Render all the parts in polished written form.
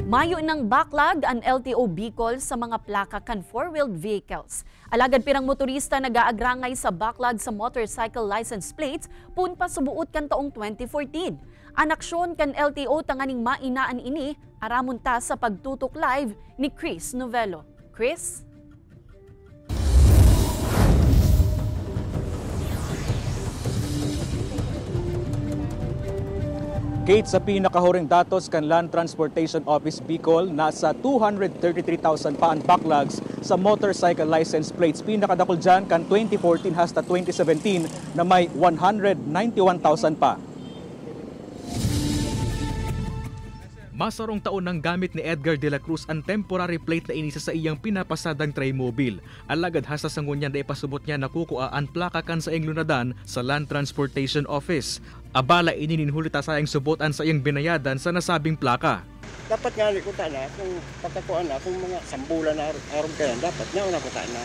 Mayo ng backlog ang LTO Bicol sa mga plaka kan four-wheeled vehicles. Alagad pirang motorista nag-aagrangay sa backlog sa motorcycle license plates pun pa subuot kan taong 2014. Anaksyon kan LTO tanganing mainaan ini aramon ta sa pagtutok live ni Chris Novelo. Chris? Kate, sa pinakahuring datos kan Land Transportation Office Bicol, nasa 233,000 pa ang backlogs sa motorcycle license plates. Pinakadakol dyan kan 2014 hasta 2017 na may 191,000 pa. Masarong taon ng gamit ni Edgar de la Cruz ang temporary plate na inisa sa iyang pinapasadang Traymobile. Alagad hasa sa ngunyan na ipasubot niya nakukuha ang plaka kan sa iyang lunadan sa Land Transportation Office. Abala inininhulita sa iyang subotan sa iyang binayadan sa nasabing plaka. Dapat nga likutan na kung pagkakuan na kung mga sambulan na aron kaya dapat nga unakutan na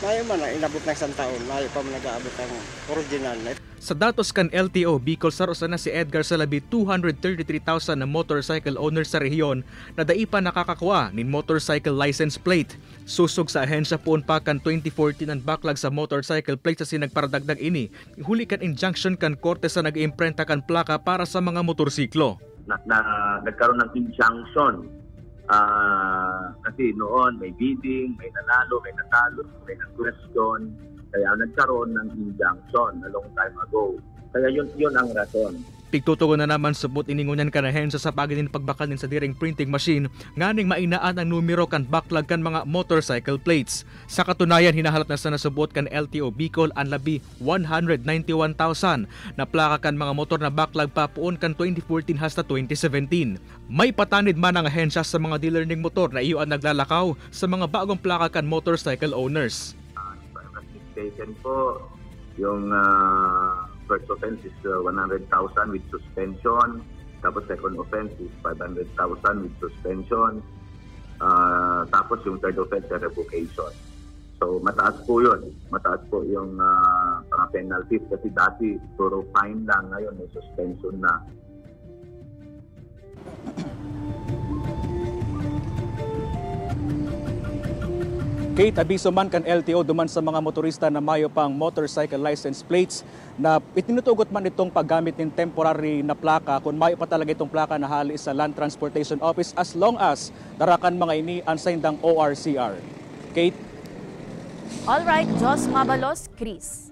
mayo man na inabot ng isang taon, mayo pa man nag-aabot ang original na. Sa datos kan LTO, Bicol sarosa na si Edgar sa labi 233,000 na motorcycle owners sa rehiyon na daipa nakakakuha nin motorcycle license plate. Susog sa ahensya poon pa kan 2014 ang backlog sa motorcycle plate sa sinagparadagdag ini. Huli kan injunction kan korte sa nag-iimprenta kan plaka para sa mga motorsiklo. Nagkaroon ng injunction kasi noon may bidding, may nanalo, may natalo, may nag-question. Kaya nagkaroon ng injunction a long time ago. Kaya yun ang rason. Pigtutugon na naman subot iningunyan kan ahensya sa paginin pagbakal sa diring printing machine nganing mainaan ang numero kan backlog kan mga motorcycle plates. Sa katunayan, hinahalap na sa nasubot kan LTO Bicol ang labi 191,000 na plaka kan mga motor na backlog pa puon kan 2014 hasta 2017. May patanid man ang ahensya sa mga dealer ning motor na iyo ang naglalakaw sa mga bagong plaka kan motorcycle owners. Taken po, yung first offense is 100,000 with suspension, tapos second offense is 500,000 with suspension, tapos yung third offense is revocation. So mataas po yun, mataas po yung mga penalties kasi dati puro fine lang, ngayon may suspension na. Kate, abiso man kan LTO duman sa mga motorista na mayo pang motorcycle license plates na itinutugot man itong paggamit ng temporary na plaka kung mayo pa talaga itong plaka na hali sa Land Transportation Office as long as darakan mga ini unsigned ang ORCR. Kate? Alright, Jos Mabalos, Chris.